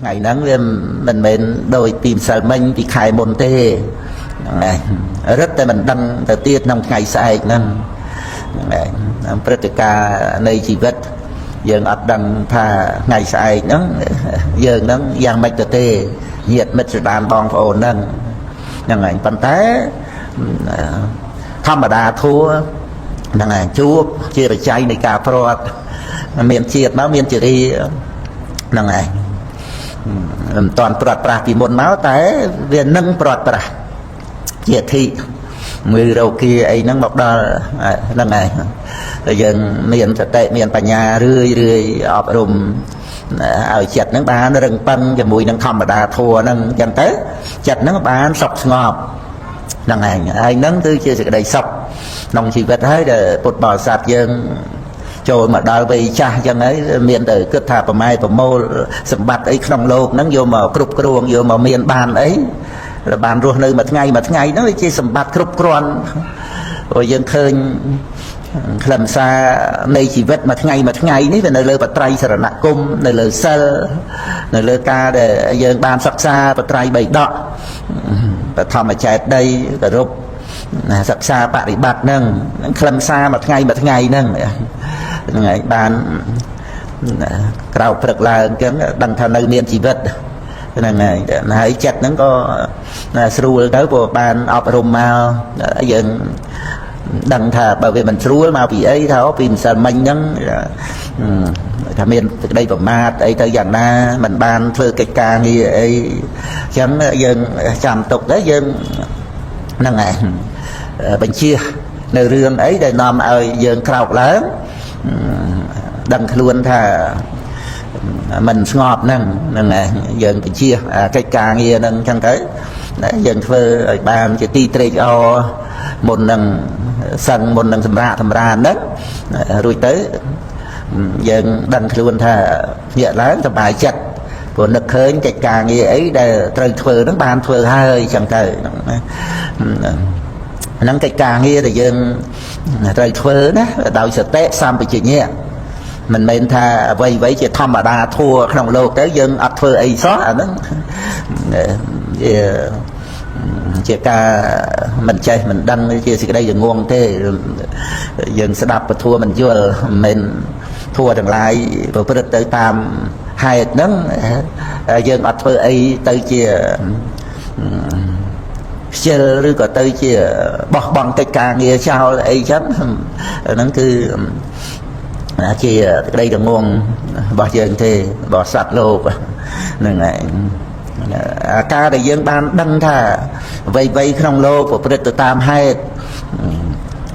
ngày nắng mình đôi tìm sợ mình thì khai môn tê này rất là mình đăng đầu tiên trong ngày sai năng này Pratica nơi chỉ vật giờ ấp đăng tha ngày sai nó giờ nó giang mạch tê nhiệt mệt sự đàn bong ổn nâng nhưng ngày phần té thăm mà đa thua năng này chú chia về chay này cà phê miền chiết máu miền chỉ đi năng này toàn prọt prạ thì một máu té về nâng prọt prạ chia thị người đầu kia ấy nâng bọc đo năng này rồi giờ miền tệ miền bà nhà rươi ọp rùm ở chặt nâng bán nó rừng phân và mùi nâng thăm mà đa thua nâng chẳng tới chặt nâng bán sọc ngọt năng này ai nâng tư chia sự đầy sọc nông chỉ vật hết để bột bò sạt dân rồi mà đào về cha chẳng ấy miền đời cứ thả vào mai vào mô sầm bát ấy không lô nắng vô mà cướp cruông vô mà miền bàn ấy là bàn ruột nơi mà ngày nó chỉ sầm bát cướp cruông rồi dân khơi làm xa này chỉ vết mà ngày ní về nơi lơ bát trai sờ nặng cung nơi lơ sơ nơi lơ ca để dân bàn sắc xa bát trai bảy đọ và thò mà chạy đây và rục sắc xa bạn bị bạc nâng làm xa mà ngày nâng ngày ban cầu phật là cái đằng thằng nơi miền chỉ vật này này hãy chặt nó có sưu tới của ban ọp rùm màu giờ đằng thà bởi vì mình sưu màu vì ấy tháo vì mình mình nhấn thà miền từ đây vào ma ấy tới dạng na mình ban phơi cái ca như ấy chẳng dân chạm tục đấy dân năng này bệnh chia nơi riêng ấy để nằm ở dân cầu lớn đằng luôn thà mình ngọt nâng này dân cái chia cái ca nghe nâng chẳng tới dân phơi bàn chỉ ti trê o một nâng sân một nâng thầm ra đất rồi tới dân đằng luôn thà nhẹ lớn cho bài chặt của lực hơi cái ca nghe ấy để trời phơi nó bàn phơi hơi chẳng tới nâng cái ca nghe thì dân trời phơi đó đào sợ té xăm bị chuyện nhẹ mình tha vây chỉ thăm mà đa thua trong lô cái dân ắt phơi ấy xóa nó chỉ ca mình chơi mình đăng chia sẻ đây giờ ngon thế dân sẽ đạp và thua mình chưa mình thua đằng lại và phải tới tam hai nắng dân ắt phơi ấy tới chia chơi rồi có tới chia bỏ bằng cái càng nghe sao ấy chắc nó cứ chỉ đây là nguồn bỏ chơi thì bỏ sạch lô nên này ca để dân ban đăng thà vây không lô của Phật tam hay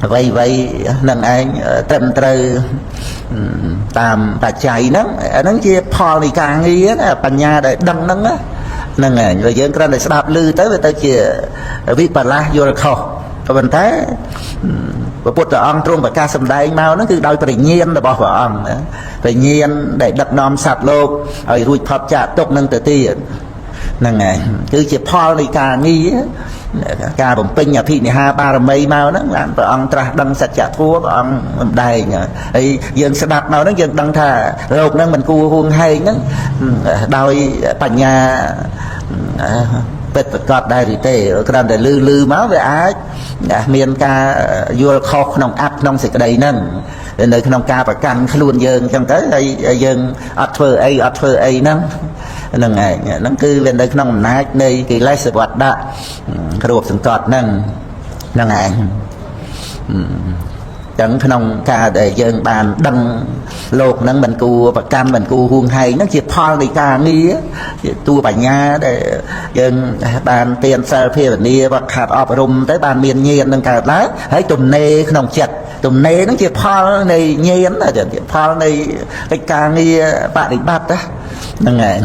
vây nâng anh trầm trời tam ta chạy nó chia phò thì càng nghĩ á bà nhà để đăng nâng á nâng này rồi dân ra để đạp lư tới với tới chia vị bà la vô là khổ và mình thấy và bột ông trong và ca sầm đai mau nó cứ đôi tự nhiên là bỏ vào ông tự nhiên để đặt nom sạt lô ở ruột phật chạ tục nâng tự tiền nâng này cứ chỉ Paul đi ca nghi ca bổng pin nhà thị này ha ba mấy mau nó làm và ông tra đăng sạch chạ thua và ông đầy ấy dân sẽ đặt nào nó dân đăng thà rồi nâng mình cua huông hay nó đôi bà nhà bết cọt đây thì tê cái để lư máu về ái miền ca vua khóc nông áp nông sịch đầy nâng nơi nông ca và căn luôn dân trong tới đây dân ắt phơi ấy nâng nâng này nó cứ bên đây nông nái nơi cái lái xe vật đã ruột sừng cọt nâng này chẳng nông ca để dân bàn đăng lột nâng mình cu và cam mình cu huông hay nó chỉ Paul đi ca nghi tu bà nhà để dân bàn tiền sơ phê và nia và khát ọp rùm tới bàn miền nhiên nâng cả lá hãy tùm nê nông chặt tùm nê nó chỉ Paul này nhiên là chỉ Paul này cái ca nghi bạn đi bắt đó nâng này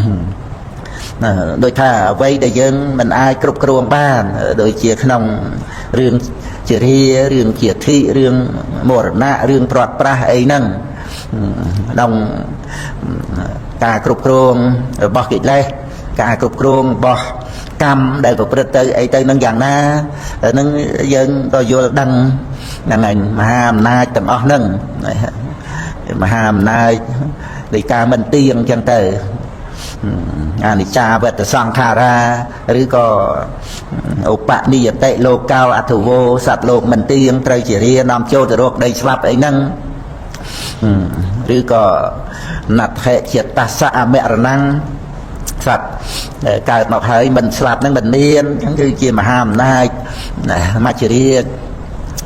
đôi thà vây để dân mình ai cướp cruông bàn đôi chia nông riêng chỉ riêng chỉ thị riêng một nạ riêng prọt pra ấy nâng đồng cả cục kruông bỏ kịch lê cả cục kruông bỏ cam đại cục tới ấy tới nâng dạng na nâng dân tôi vô đăng này mà hàm na tầm ó nâng mà hàm na để ca mình tiền chân từ អានិច្ចាវត្តសង្ខារាឬក៏ឧបនិយតិលោកោអធិវោសត្វលោកមិនទៀងត្រូវជារានាំចូលទៅរកដីស្លាប់អីហ្នឹងឬក៏ណដ្ឋិចិត្តសៈអមរណੰសត្វកើតមកហើយមិនស្លាប់ហ្នឹងមិនមានហ្នឹងគឺជាមហាអំណាចមច្ចរាជ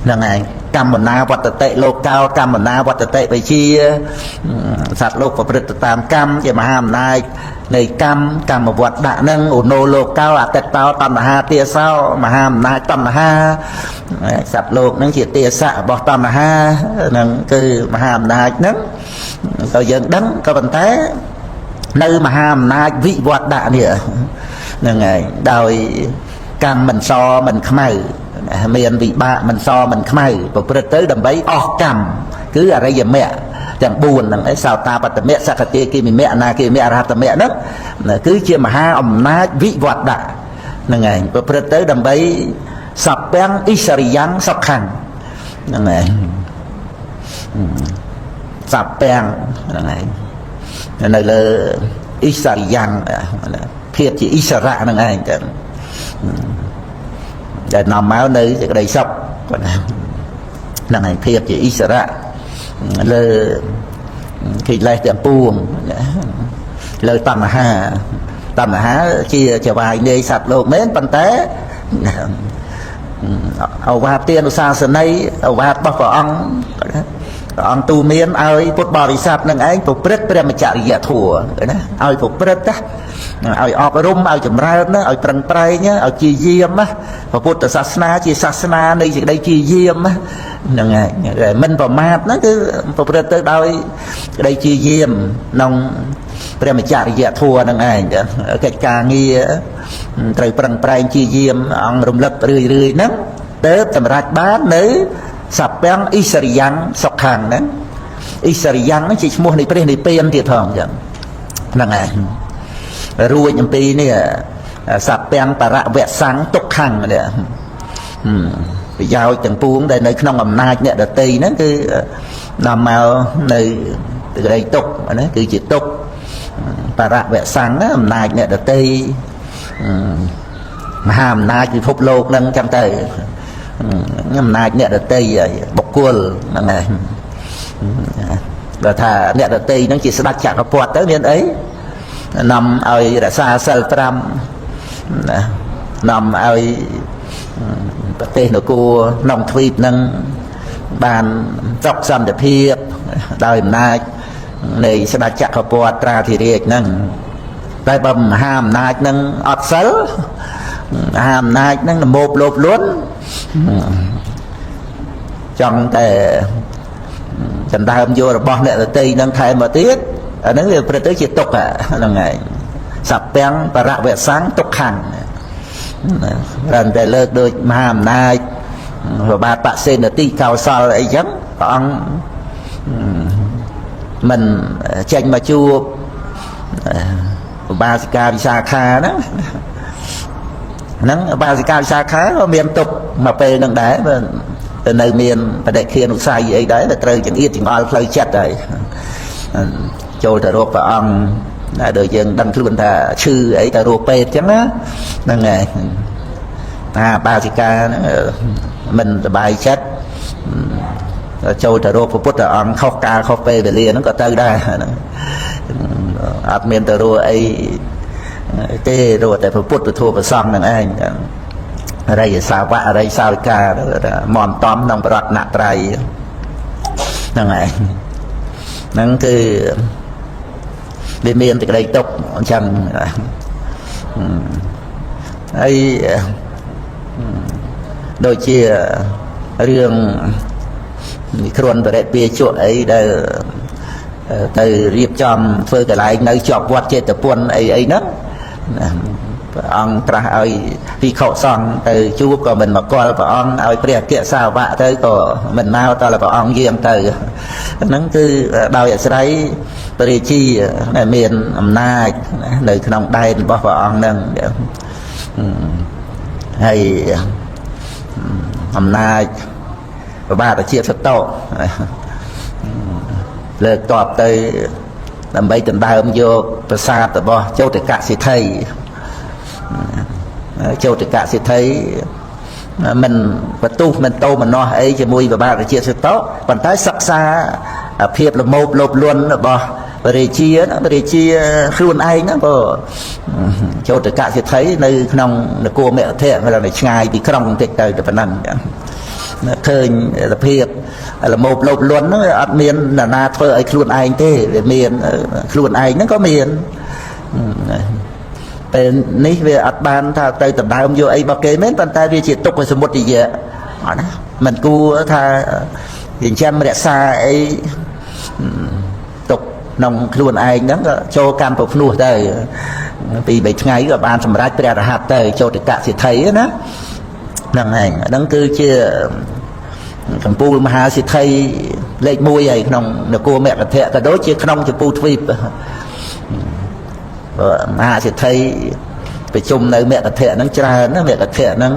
ហ្នឹងឯងកម្មនាវត្តតិលោកោកម្មនាវត្តតិវិជាសត្វលោកប្រព្រឹត្តតាមកម្មជាមហាអំណាចនៃកម្មវត្តដាក់ហ្នឹងឧណោលោកោអតិតោតណ្ហាទាសោមហាអំណាចតណ្ហាសត្វលោកហ្នឹងជាទាសៈរបស់តណ្ហាហ្នឹងគឺមហាអំណាចហ្នឹងក៏យើងដឹងក៏ប៉ុន្តែនៅមហាអំណាចវិវត្តដាក់នេះហ្នឹងហើយដោយកម្មមិនសមិនខ្មៅមានវិបាកមិនសមិនខ្មៅប្រព្រឹត្តទៅដើម្បីអស់កម្មគឺអរិយមគ្គទាំង4ហ្នឹងឯសោតាបត្តមគ្គសក្តិគិមិមគ្គអនាគិមិមគ្គអរហត្តមគ្គហ្នឹងគឺជាមហាអំណាចវិវត្តដាក់ហ្នឹងឯងប្រព្រឹត្តទៅដើម្បីសព្វអិសរិយ៉ាងសុខੰហ្នឹងឯងសព្វហ្នឹងឯងនៅលើអិសរិយ៉ាងភាពជាអិសរៈហ្នឹងឯងចឹងដែលនាំមកនៅសេចក្តីសុខហ្នឹងហើយភាពជាអិសរៈលើកិលេសទាំងពួងលើតណ្ហាជាចវាយនៃសត្វលោកមែនប៉ុន្តែអវាទទានុសាសនីអវាទរបស់ព្រះអង្គទូមានឲ្យពុទ្ធបរិស័ទនឹងឯងប្រព្រឹត្តព្រះមច្ឆរិយធម៌ណាឲ្យប្រព្រឹត្តឲ្យអប់រំឲ្យចម្រើនណាឲ្យប្រឹងប្រែងឲ្យជាយាមណាព្រះពុទ្ធសាសនាជាសាសនានៃសេចក្តីជាយាមហ្នឹងហើយមិនប្រមាទហ្នឹងគឺប្រព្រឹត្តទៅដោយក្តីជាយាមក្នុងព្រះមច្ឆរិយធម៌ហ្នឹងឯងកិច្ចការងារត្រូវប្រឹងប្រែងជាយាមអង្គរំលឹករឿយហ្នឹងទើបសម្រេចបាននៅសព្វអិសរិយ៉ាងសុខੰហ្នឹងអិសរិយ៉ាងហ្នឹងជាឈ្មោះនៃព្រះនិព្វានទៀតផងអញ្ចឹងហ្នឹងឯងរួចអំពីនេះសព្វបរវសੰទុក្ខੰនេះប្រយោជន៍ទាំងពួងដែលនៅក្នុងអំណាចអ្នកដតីហ្នឹងគឺនាំមកនៅសេចក្តីទុក្ខណាគឺជាទុក្ខបរវសੰណាអំណាចអ្នកដតីមហាអំណាចពិភពលោកហ្នឹងចឹងទៅអំណាចអ្នកដតីបុគ្គលហ្នឹងឯងបើថាអ្នកដតីហ្នឹងជាស្ដេចចក្រពត្តិទៅមានអីនាំឲ្យរក្សាសិល5ណានាំឲ្យប្រទេសនគរក្នុងទ្វីបហ្នឹងបានសុខសន្តិភាពដោយអំណាចនៃស្ដេចចក្រពត្តិត្រាធិរាជហ្នឹងតែបើមហាអំណាចហ្នឹងអត់សិលមហាអំណាចហ្នឹងលមោបលោភលន់ចង់តែដណ្ដើមយករបស់អ្នកដទៃហ្នឹងថែមមកទៀតអាហ្នឹងវាប្រព្រឹត្តទៅជាទុក្ខហ្នឹងឯងសព្វបរវសੰទុក្ខੰតែតែលើកដូចមហាអំណាចប្របាទបសេនតិកោសលអីចឹងព្រះអង្គមិនចេញមកជួបឧបាសិកាវិសាខាហ្នឹងឧបាសិកាវិសាខាក៏មានទុក្ខមកពេលហ្នឹងដែរទៅនៅមានបដិឃានុស័យអីដែរតែត្រូវចង្អៀតចង្អល់ផ្លូវចិត្តហើយចូលទៅរកព្រះអង្គដែលយើងដឹងខ្លួនថាឈឺអីទៅរកពេទ្យចឹងណាហ្នឹងហើយតាបាសិកាហ្នឹងមិនសบายចិត្តចូលទៅរកព្រះពុទ្ធអង្គខុសកាលខុសពេលវេលាហ្នឹងក៏ទៅដែរហ្នឹងអត់មានទៅរកអីទេរកតែព្រះពុទ្ធពធព្រះសង្ឃហ្នឹងឯងអរិយសាវកអរិយសាវិកាមមតំក្នុងប្រតនត្រ័យហ្នឹងឯងហ្នឹងគឺវាមានសេចក្តីទុក្ខអញ្ចឹងហើយដូចជារឿងគ្រុនបរិពាជក់អីដែលទៅរៀបចំធ្វើកន្លែងនៅជាប់វត្តចេតពុនអីហ្នឹងព្រះអង្គត្រាស់ឲ្យភិក្ខុសង្ឃទៅជួបក៏មិនមកគាល់ព្រះអង្គឲ្យព្រះអគ្គសាវកទៅក៏មិនមកតើព្រះអង្គយាងទៅហ្នឹងគឺដោយអាស្រ័យព្រះរាជាដែលមានអំណាចនៅក្នុងដែនរបស់ព្រះអង្គហ្នឹងហើយអំណាចប្របាទជាតិសតោលើកតបទៅ ដើម្បីដណ្ដើមយកប្រាសាទរបស់ចោទកសិទ្ធិចោទកសិទ្ធិមិនបន្ទុះមិនតោមនោះអីជាមួយប្របាទរាជាសតោប៉ុន្តែសិក្សាភាពល្មោបលោភលន់របស់ព្រះរាជាខ្លួនឯងហ្នឹងក៏ចោទកសិទ្ធិនៅក្នុងនគរមគធៈនៅឆ្ងាយពីក្រុងបន្តិចទៅប៉ុណ្ណឹងឃើញសភាពល្មោបលោភលន់ហ្នឹងអត់មាននរណាធ្វើឲ្យខ្លួនឯងទេវាមានខ្លួនឯងហ្នឹងក៏មានពេលនេះវាអត់បានថាទៅដណ្ដើមយកអីរបស់គេមែនប៉ុន្តែវាជាទុកឲ្យសមុទ្រយៈអត់ណាមិនគួរថាចិញ្ចឹមរក្សាអីទុកក្នុងខ្លួនឯងហ្នឹងក៏ចូលកម្មប្រភ្នោះទៅពី3ថ្ងៃក៏បានសម្រេចព្រះរហ័តទៅចោទកសិទ្ធិណាហ្នឹងឯងហ្នឹងគឺជាកម្ពុជាមហាសិទ្ធិលេខ1ហើយក្នុងនគរមគធៈក៏ដូចជាក្នុងចម្ពោះទ្វីបមហាសិទ្ធិប្រជុំនៅមគធៈហ្នឹងច្រើនណាមគធៈហ្នឹង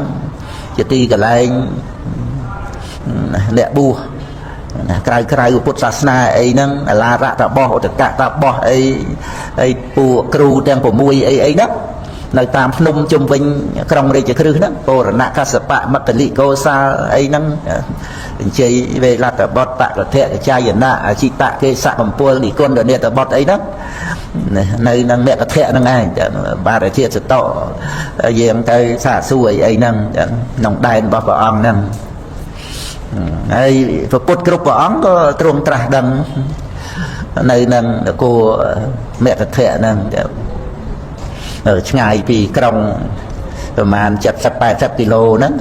ជាទីកន្លែងអ្នកបួសក្រៅពុទ្ធសាសនាអីហ្នឹងអាឡារៈតបោះឧតកៈតបោះអីពួកគ្រូទាំង6អីហ្នឹងនៅតាមភ្នំជុំវិញក្រុងរាជក្រឹសហ្នឹងបូរណកសបៈមត្តលិកោសាលអីហ្នឹងអញ្ជ័យវេលតបតបកធៈកចាយណៈអចិតកេសៈបំពល់និគុណរនេតបតអីហ្នឹងនៅនឹងមគធៈហ្នឹងឯងបាទរាជាសតោយើងទៅសាកសួរអីហ្នឹងក្នុងដែនរបស់ព្រះអង្គហ្នឹងហើយព្រះពុទ្ធគ្រប់ព្រះអង្គក៏ទ្រង់ត្រាស់ដឹងនៅនឹងនគរមគធៈហ្នឹងឆ្ងាយពីក្រុងប្រហែល70-80គីឡូហ្នឹង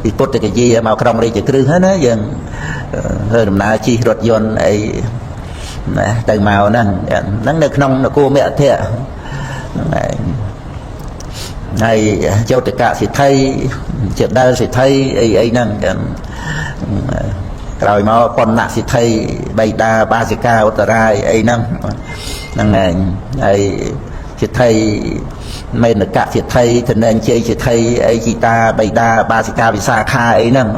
ពីពុទ្ធគយាមកក្រុងរាជក្រឹសហ្នឹងណាយើងធ្វើដំណើរជិះរថយន្តអីណាទៅមកហ្នឹងនៅក្នុងនគរមគធៈហ្នឹងឯងហើយចោទកសិទ្ធិជាដើសិទ្ធិអីហ្នឹងក្រោយមកបណ្ណសិទ្ធិបៃតាបាសិកាឧត្តរាយអីហ្នឹងហ្នឹងឯងហើយសិទ្ធិមេនកសិទ្ធិធនញ្ជ័យសិទ្ធិអីជីតាបៃតាបាសិកាវិសាខាអីហ្នឹង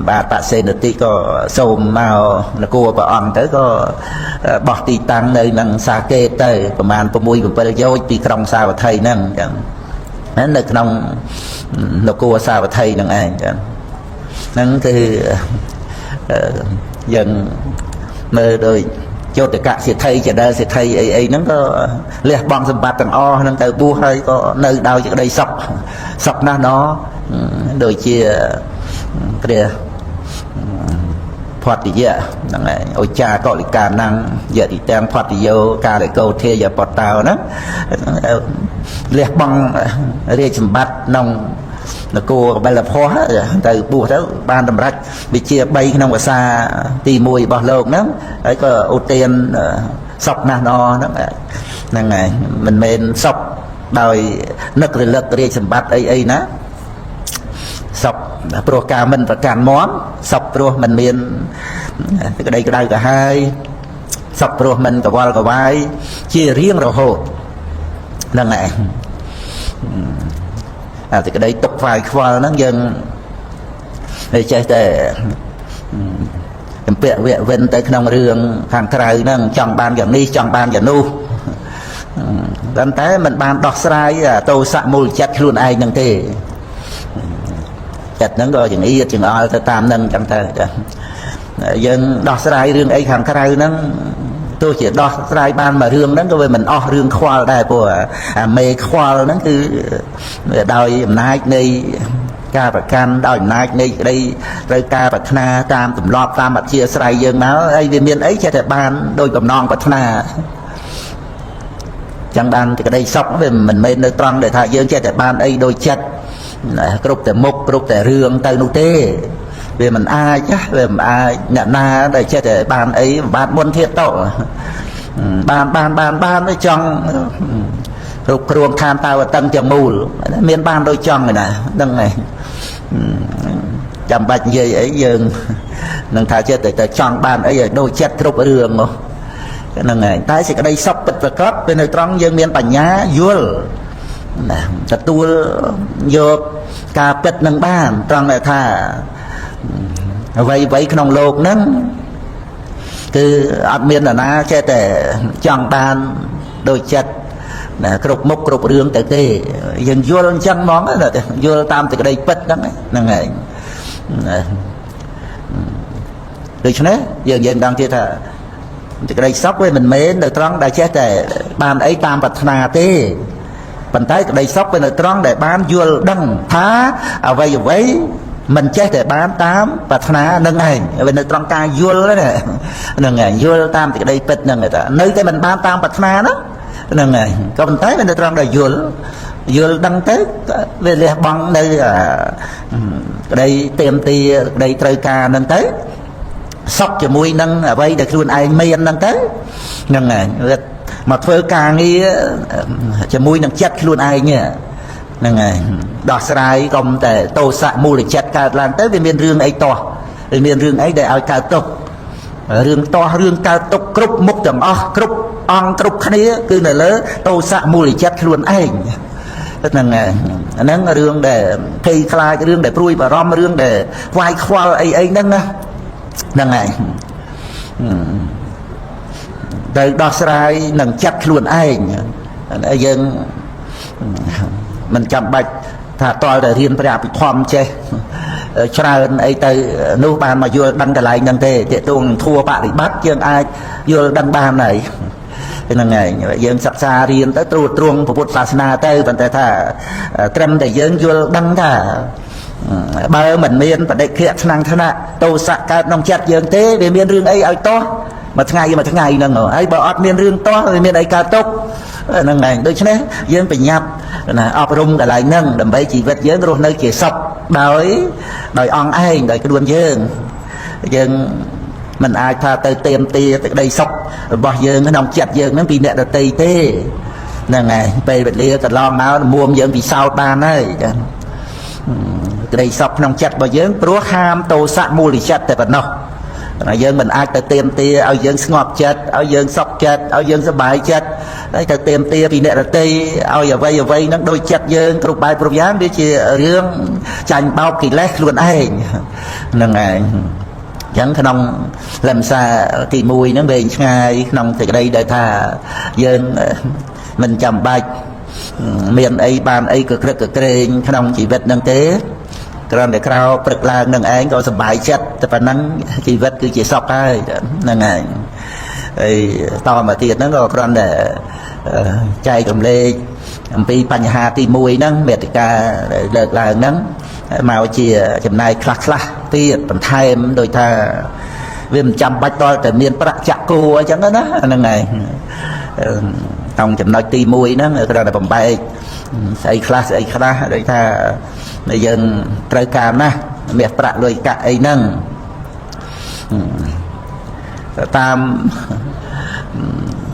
បាទបសេនតិក៏សូមមកនគរព្រះអង្គទៅក៏បោះទីតាំងនៅនឹងសាកេតទៅប្រហែល6-7យោជពីក្រុងសាវត្ថីហ្នឹងចឹងនៅក្នុងនគរសាវត្ថីហ្នឹងឯងចឹងហ្នឹងគឺយើងមើលដូចចោទកសិទ្ធិចដើសិទ្ធិអីហ្នឹងក៏លះបង់សម្បត្តិទាំងអស់ហ្នឹងទៅបួសហើយក៏នៅដោយសេចក្តីសុខណាស់ណដូចជាព្រះផតតិយៈហ្នឹងឯងឧច្ចាកលិកានាំងយតិទាំងផតយោកាលិកោធាយបតោហ្នឹងលះបង់រាជសម្បត្តិក្នុងនគរកបិលភ័ស្ទៅបួសទៅបានតម្រាច់វិជា3ក្នុងភាសាទី1របស់លោកហ្នឹងហើយក៏ឧទានសុខណាស់ហ្នឹងហើយមិនមែនសុខដោយនឹករលឹករាជសម្បត្តិអីណាសុខព្រោះការមិនប្រកាន់មមសុខព្រោះមិនមានក្តីក្តៅក្រហាយសុខព្រោះមិនកវល់កវាយជារៀងរហូតហ្នឹងឯងអាសេចក្តីទុកខ្វាយខ្វល់ហ្នឹងយើងចេះតែចម្ពាក់វគ្គវិនទៅក្នុងរឿងខាងក្រៅហ្នឹងចង់បានយ៉ាងនេះចង់បានយ៉ាងនោះប៉ុន្តែมันបានដោះស្រាយតោសៈមូលចិត្តខ្លួនឯងហ្នឹងទេចិត្តហ្នឹងក៏ចង្អៀតចង្អល់ទៅតាមហ្នឹងចឹងទៅយើងដោះស្រាយរឿងអីខាងក្រៅហ្នឹងទោះជាដោះស្រាយបានមួយរឿងហ្នឹងក៏វាមិនអស់រឿងខ្វល់ដែរព្រោះអាមេខ្វល់ហ្នឹងគឺដោយអំណាចនៃការប្រកាន់ដោយអំណាចនៃក្តីត្រូវការប្រាថ្នាតាមទម្លាប់តាមអធិស្ឋានយើងមកហើយវាមានអីចេះតែបានដោយបំណងប្រាថ្នាចឹងបានក្តីសុខវាមិនមែននៅត្រង់ដែលថាយើងចេះតែបានអីដោយចិត្តគ្រប់តែមុខគ្រប់តែរឿងទៅនោះទេវាមិនអាចអ្នកណាដែលចេះតែបានអីបានមុនធៀបតបានទៅចង់គ្រប់គ្រងឋានតាវតឹងទាំងមូលមានបានដូចចង់ឯណាហ្នឹងឯងចាំបាច់និយាយអីយើងនឹងថាចិត្តតែចង់បានអីឲ្យដូចចិត្តគ្រប់រឿងមកហ្នឹងឯងតែសេចក្តីសុខពិតប្រាកដពេលនៅត្រង់យើងមានបញ្ញាយល់ណាទទួលយកការពិតនឹងបានត្រង់ដែលថាអ្វីក្នុងโลกហ្នឹង cứ ăn miên là na che để chẳng bàn đôi chặt cục mốc cục đường tới thế dừng vô chân món là vô tam từ đây bất đó này được chứ đấy giờ dừng đang chia thà từ đây sóc với mình mến được trăng đại chết để bàn ấy tam vật na thế bàn tay từ đây sóc với được trăng để bán vô đăng phá ở vậy vậy mình chết để bán tám và thà nâng ảnh bên nơi trăng ca vô đấy nâng ảnh vô tam từ đây bất nâng người ta nơi cái mình bán tam và thà đó nâng ảnh còn tới bên nơi trăng đại vô đăng tới về lẹ bằng đây đây tiêm ti đây trời ca nâng tới sóc cho mùi nâng ở đây được luôn ai miên nâng tới nâng ảnh mà phơi ca nghi cho mùi nâng chết luôn ai nhỉ nâng ảnh đọt sài công để tô xạ mù để chặt cả làm tới về miền rương ấy to về miền rương ấy để ao cao tốc rương to rương cao tốc cướp mốc chẳng cướp on cướp khné cứ này lớn tô xạ mù để chặt luôn ai nâng nâng rương để khi khai cái rương để pruy và rom rương để vai khoa ấy nâng nâng ảnh đây đọt sài nâng chặt luôn ai dân mình chăm bạch thà tôi để riêng phải bị thom chê cho ấy tới nô bàn mà vô đăng cái lại nâng tê để tuồng thua bạn bị bắt chứ ai vô đăng bàn này là ngày dân sắp xa riêng tới truông của Phật Sasana tới vấn đề thà trâm để dân vô đăng thà ba mình miên và đây kia năng thế nào tô sạ cả nông chặt dân tế về miên rương ấy ai to mà tháng ngày nâng ở ấy bỏ miên rương to về miên ấy cao tốc nâng này đôi chứ dân phải nhập là ọc rung lại nâng đầm bấy chỉ vật dân rồi nơi chỉ sọc đòi on ai đòi cái đuôn dân mình ai tha tới tiêm tia tới đây sọc bỏ dân nó nông chặt dân nó bị nẹt được tì tê nâng này về vật lia cả lo máu mua dân vì sao ban ấy cái đây sọc nông chặt bỏ dân pro ham tô sạ mua thì chặt tại vật nào dân mình ai tới tiêm tia ao dân ngọt chặt ao dân sọc chặt ao dân sờ bài chặt đấy tới tiêm tia vì nè là tây ao giờ vay nó đôi chặt dân cục bài pro giám đi chỉ riêng chành bao kỳ lét luôn ai nâng này chẳng khả năng làm sao thì mùi nó về ngay nông thì đây để thà dân mình chầm bạch miền ấy bàn ấy cực kênh khả năng chỉ vật nâng tế còn để cao bật là nâng anh có sầm bài chất và nắng chỉ vật cứ chỉ sọc ai nâng này to mà thiệt nó có còn để chạy cầm lê vìបញ្ហាទី1ហ្នឹងមេតិកាលើកឡើងហ្នឹងមកជាចំណាយខ្លះទៀតបន្ថែមដោយថាវាមិនចាំបាច់ដល់តែមានប្រាក់ចាក់គូអញ្ចឹងណាហ្នឹងហើយក្នុងចំណុចទី1ហ្នឹងគ្រាន់តែបំបែកស្អីខ្លះដោយថាយើងត្រូវការណាស់មាសប្រាក់លុយកាក់អីហ្នឹងតាម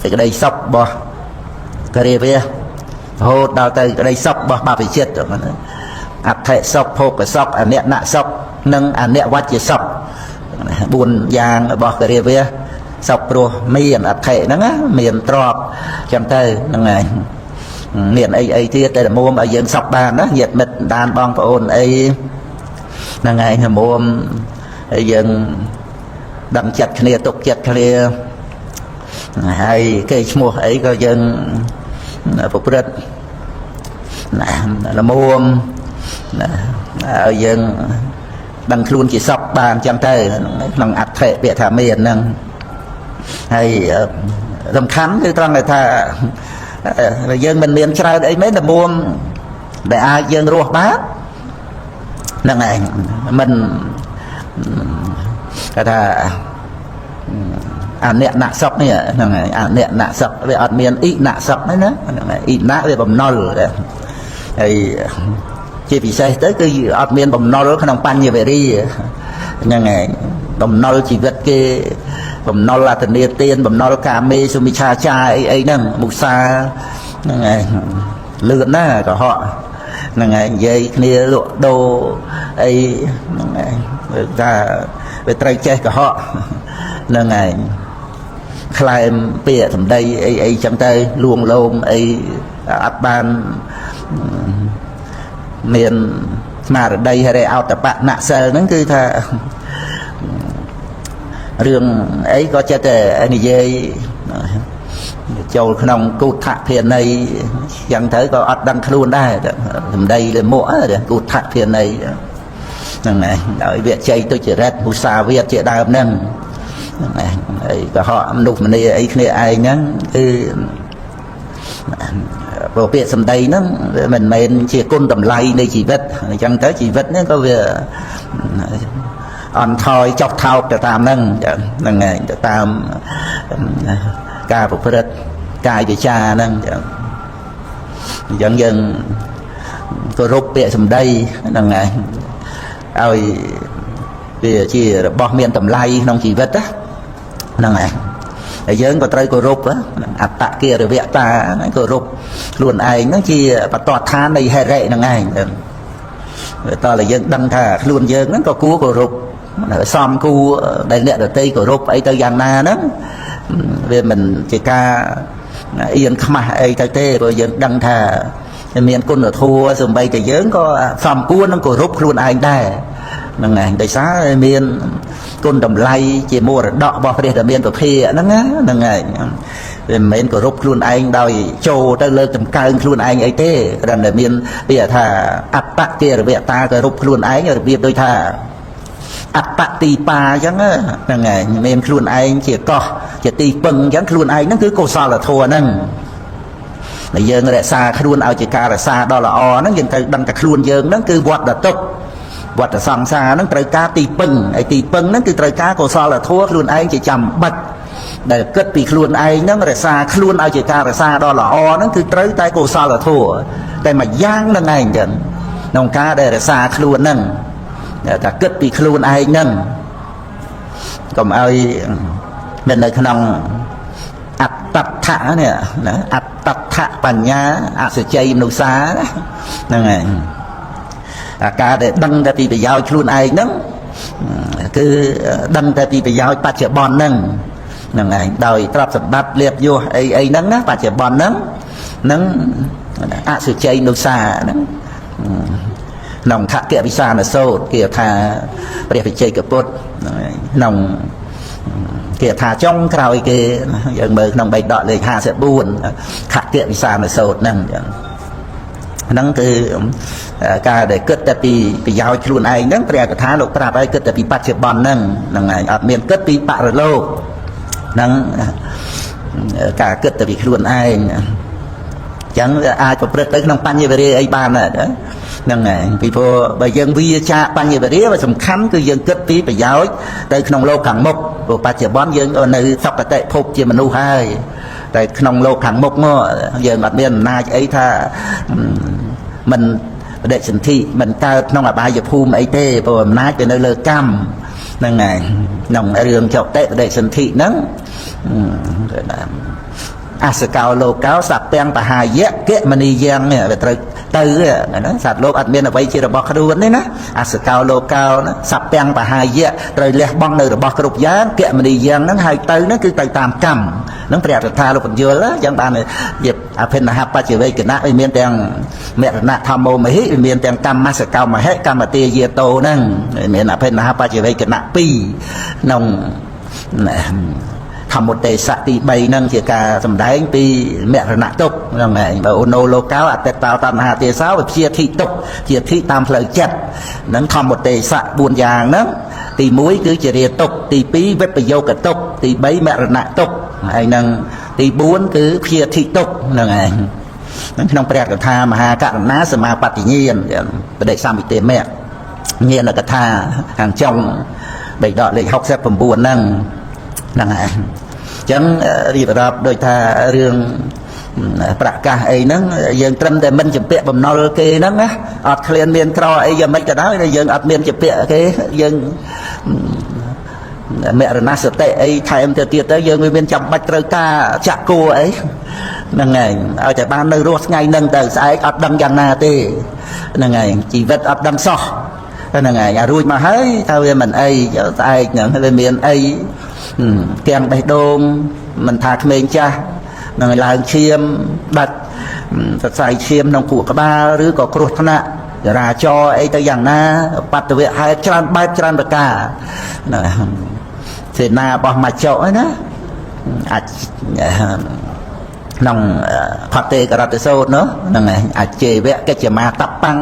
សេចក្តីសុខរបស់ករិយាហូតដល់ទៅក្តីសុខរបស់បព្វជិតអថិសុខភោគសុខអនិណសុខនិងអនិវច្ចសុខ4យ៉ាងរបស់ករិយាសុខព្រោះមានអថិហ្នឹងមានទ្រព្យចឹងទៅហ្នឹងហើយមានអីទៀតតែមុំឲ្យយើងសុខបានណាញាតិមិត្តដានបងប្អូនអីហ្នឹងហើយមុំឲ្យយើងដឹងចិត្តគ្នាទុកចិត្តគ្នាហើយគេឈ្មោះអីក៏យើងប្រព្រឹត្តល្មមឲ្យយើងដឹងខ្លួនជាសពបានចឹងទៅក្នុងអត្ថិពាក្យថាមានហ្នឹងហើយសំខាន់គឺត្រង់ថាយើងមិនមានច្រើនអីមែនល្មមដែលអាចយើងរស់បានហ្នឹងឯងមិនគេថាអនិណសុខនេះហ្នឹងហើយអនិណសុខវាអត់មានអ៊ីណសុខទេណាហ្នឹងហើយអ៊ីណវាបំណុលហើយជាពិសេសទៅគឺអត់មានបំណុលក្នុងបញ្ញវេរីហ្នឹងហើយបំណុលជីវិតគេបំណុលអតនីទានបំណុលកាមេសុមិឆាចាអីហ្នឹងមុសាហ្នឹងហើយលឿនណាកុហកហ្នឹងហើយនិយាយគ្នាលក់ដូរអីហ្នឹងហើយថាវាត្រូវចេះកុហកហ្នឹងហើយខ្លែមពាក្យសម្ដីអីចឹងទៅលួងលោមអីអត់បានមានស្មារតីហេរអោតបៈណសិលហ្នឹងគឺថា រឿងអីក៏ចិត្តតែនិយាយចូលក្នុងគូថភាន័យយ៉ាងទៅក៏អត់ដឹងខ្លួនដែរសម្ដីលើមួកគូថភាន័យហ្នឹងហើយដោយវិជ័យទុច្ចរិតឧស្សាហ៍វាទជាដើមហ្នឹងហើយកុហកមនុស្សម្នាអីគ្នាឯងហ្នឹងគឺព្រោះពាក្យសម្ដីហ្នឹងមិនមែនជាគុណតម្លៃនៃជីវិតអញ្ចឹងទៅជីវិតហ្នឹងក៏វាអន់ថយចុះថោកទៅតាមហ្នឹងហ្នឹងហើយទៅតាមការប្រព្រឹត្តកាយវិចារហ្នឹងអញ្ចឹងយើងគោរពពាក្យសម្ដីហ្នឹងហើយឲ្យវាជារបស់មានតម្លៃក្នុងជីវិតហ្នឹងហើយហើយយើងក៏ត្រូវគោរពអត្តកិរិយតាគោរពខ្លួនឯងហ្នឹងជាបតដ្ឋាននៃហេរិហ្នឹងឯងតើយើងដឹងថាខ្លួនយើងហ្នឹងក៏គួរគោរពសមគួរដែលអ្នកដទៃគោរពអីទៅយ៉ាងណាហ្នឹងវាមិនជាការអៀនខ្មាស់អីទៅទេព្រោះយើងដឹងថាមានគុណធម៌សំបីតែយើងក៏សមគួរនឹងគោរពខ្លួនឯងដែរហ្នឹងហើយដោយសារមានគុណតម្លៃជាមរតករបស់ព្រះដែលមានពភាហ្នឹងហ្នឹងហើយវាមិនមែនគោរពខ្លួនឯងដោយចូលទៅលើកតម្កើងខ្លួនឯងអីទេគ្រាន់តែមានពាក្យថាអត្តកិរិយតាគោរពខ្លួនឯងរបៀបដូចថាអត្តទីបាអញ្ចឹងហ្នឹងហើយមានខ្លួនឯងជាកោះជាទីពឹងអញ្ចឹងខ្លួនឯងហ្នឹងគឺកុសលធម៌ហ្នឹងដែលយើងរក្សាខ្លួនឲ្យជាការរក្សាដ៏ល្អហ្នឹងយើងត្រូវដឹងតែខ្លួនយើងហ្នឹងគឺវត្តតុកវត្តសង្សារហ្នឹងត្រូវការទីពឹងហើយទីពឹងហ្នឹងគឺត្រូវការកុសលធម៌ខ្លួនឯងជាចាំបាច់ដែលគិតពីខ្លួនឯងហ្នឹងរក្សាខ្លួនឲ្យជាការរក្សាដ៏ល្អហ្នឹងគឺត្រូវតែកុសលធម៌តែមួយយ៉ាងហ្នឹងឯងចឹងក្នុងការដែលរក្សាខ្លួនហ្នឹងតែគិតពីខ្លួនឯងហ្នឹងកុំឲ្យមាននៅក្នុងអត្តដ្ឋៈនេះណាអត្តដ្ឋៈបញ្ញាអសច្ច័យមនុស្សាហ្នឹងហើយអាការដែលដឹងតែពីប្រយោជន៍ខ្លួនឯងហ្នឹងគឺដឹងតែពីប្រយោជន៍បច្ចុប្បន្នហ្នឹងហ្នឹងហើយដោយទ្រព្យសម្បត្តិលៀបយសអីអីហ្នឹងណាបច្ចុប្បន្នហ្នឹងនឹងអសច្ច័យមនុស្សាហ្នឹងក្នុងខក្កវិសានសូត្រគេថាព្រះវិជ័យកពុទ្ធក្នុងគេថាចុងក្រោយគេយើងមើលក្នុងបៃដកលេខ54ខក្កវិសានសូត្រហ្នឹងគឺការដែលគិតតែពីប្រយោជន៍ខ្លួនឯងហ្នឹងព្រះកថាលោកប្រាប់ឲ្យគិតតែពីបច្ចុប្បន្នហ្នឹងហើយអត់មានគិតពីបរលោកហ្នឹងការគិតតែពីខ្លួនឯងអញ្ចឹងអាចប្រព្រឹត្តទៅក្នុងបញ្ញវរិយអីបានដែរហ្នឹងហើយពីព្រោះបើយើងវាចាកបញ្ញវរិយវាសំខាន់គឺយើងគិតពីប្រយោជន៍ទៅក្នុងលោកខាងមុខព្រោះបច្ចុប្បន្នយើងនៅសុគតិភពជាមនុស្សហើយតែក្នុងលោកខាងមុខមកយើងអត់មានអំណាចអីថាមិនបដិសន្ធិមិនកើតក្នុងអបាយភូមិអីទេព្រោះអំណាចវានៅលើកម្មហ្នឹងហើយក្នុងរឿងចុតិបដិសន្ធិហ្នឹងអសកោលោកោសពាំងបហាយៈគមនីយ៉ាងនេះវាត្រូវទៅណាសត្វលោកអត់មានអ្វីជារបស់ខ្លួនទេណាអសកោលោកោសពាំងបហាយៈត្រូវលះបង់នៅរបស់គ្រប់យ៉ាងគមនីយ៉ាងហ្នឹងហើយទៅហ្នឹងគឺទៅតាមកម្មហ្នឹងព្រះតថាលោកបញ្យល់យ៉ាងបានជាអភិនហបច្ចវេកណៈវាមានទាំងមរណៈធម្មោមហិវាមានទាំងកម្មសកោមហិកម្មទាយាតោហ្នឹងមានអភិនហបច្ចវេកណៈ2ក្នុងធម្មទេសៈទី3ហ្នឹងជាការសម្ដែងពីមរណទុក្ខហ្នឹងឯងបើអូណូលោកោអតិតតោតណ្ហាទេសោវិជាធិទុក្ខជាធិតាមផ្លូវចិត្តហ្នឹងធម្មទេសៈ4យ៉ាងហ្នឹងទី1គឺជារាទុក្ខទី2វិបយោគទុក្ខទី3មរណទុក្ខហើយនឹងទី4គឺភាធិទុក្ខហ្នឹងឯងហ្នឹងក្នុងព្រះកថាមហាករុណាសមាបត្តិញាណបដិសម្ពិទេមៈញាណកថាខាងចុងបៃដកលេខ69ហ្នឹងហ្នឹងហើយអញ្ចឹងរៀបរាប់ដូចថារឿងប្រកាសអីហ្នឹងយើងត្រឹមតែមិនជំពាក់បំណុលគេហ្នឹងណាអត់ឃ្លានមានក្រអីយ៉ាងម៉េចក៏ដោយយើងអត់មានជំពាក់គេយើងមរណសតិអីថែមទៅទៀតទៅយើងវាមានចាំបាច់ត្រូវការចាក់គួរអីហ្នឹងហើយឲ្យតែបាននៅរស់ថ្ងៃហ្នឹងទៅស្អែកអត់ដឹងយ៉ាងណាទេហ្នឹងហើយជីវិតអត់ដឹងសោះហ្នឹងហើយរួចមកហើយថាវាមិនអីស្អែកហ្នឹងវាមានអីទាំងបេះដូងមិនថាក្មេងចាស់នឹងឡើងឈាមដាច់សរសៃឈាមក្នុងខួរក្បាលឬក៏គ្រោះថ្នាក់ចរាចរណ៍អីទៅយ៉ាងណាបត្តវៈហេតុច្រើនបែបច្រើនប្រការ សេនារបស់មកចុហ្នឹងណាអាចក្នុងផតេករតសោតនោះហ្នឹងឯងអជេវៈកិច្ចមាតបាំង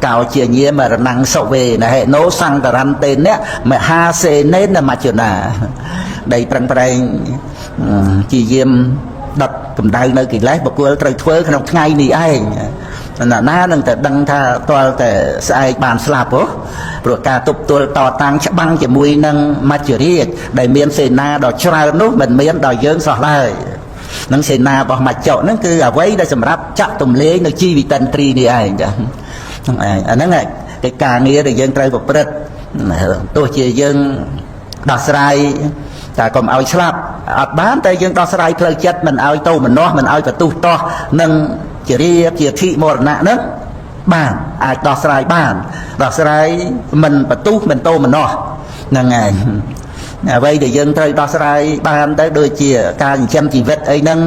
កោជាញាមរណង្សវេណហេណូសង្ករន្តេនៈមហាសេនេនមជ្ជណាដីប្រឹងប្រែងជាយាមដុតកម្ដៅនៅកិលេសបុគ្គលត្រូវធ្វើក្នុងថ្ងៃនេះឯងណានឹងតែដឹងថាតលតែស្អែកបានស្លាប់ព្រោះការទប់ទល់តតាំងច្បាំងជាមួយនឹងមច្ចរាជដែលមានសេនាដ៏ច្រើននោះមិនមានដល់យើងសោះឡើយនឹងសេនារបស់មច្ចុហ្នឹងគឺអ្វីដែលសម្រាប់ចាក់ទម្លេងនៅជីវិតិន្ទ្រីនេះឯងចាហ្នឹងឯងអាហ្នឹងកិច្ចការងារដែលយើងត្រូវប្រព្រឹត្តទោះជាយើងដោះស្រាយតែកុំឲ្យស្លាប់អត់បានតែយើងដោះស្រាយផ្លូវចិត្តមិនឲ្យតោមនោះមិនឲ្យបន្ទុះតោះនឹងជារាជាធិមរណៈហ្នឹងបានអាចដោះស្រាយបានដោះស្រាយមិនបន្ទុះមិនតោមនោះហ្នឹងឯងអ្វីដែលយើងត្រូវដោះស្រាយបានទៅដូចជាការចិញ្ចឹមជីវិតអីហ្នឹង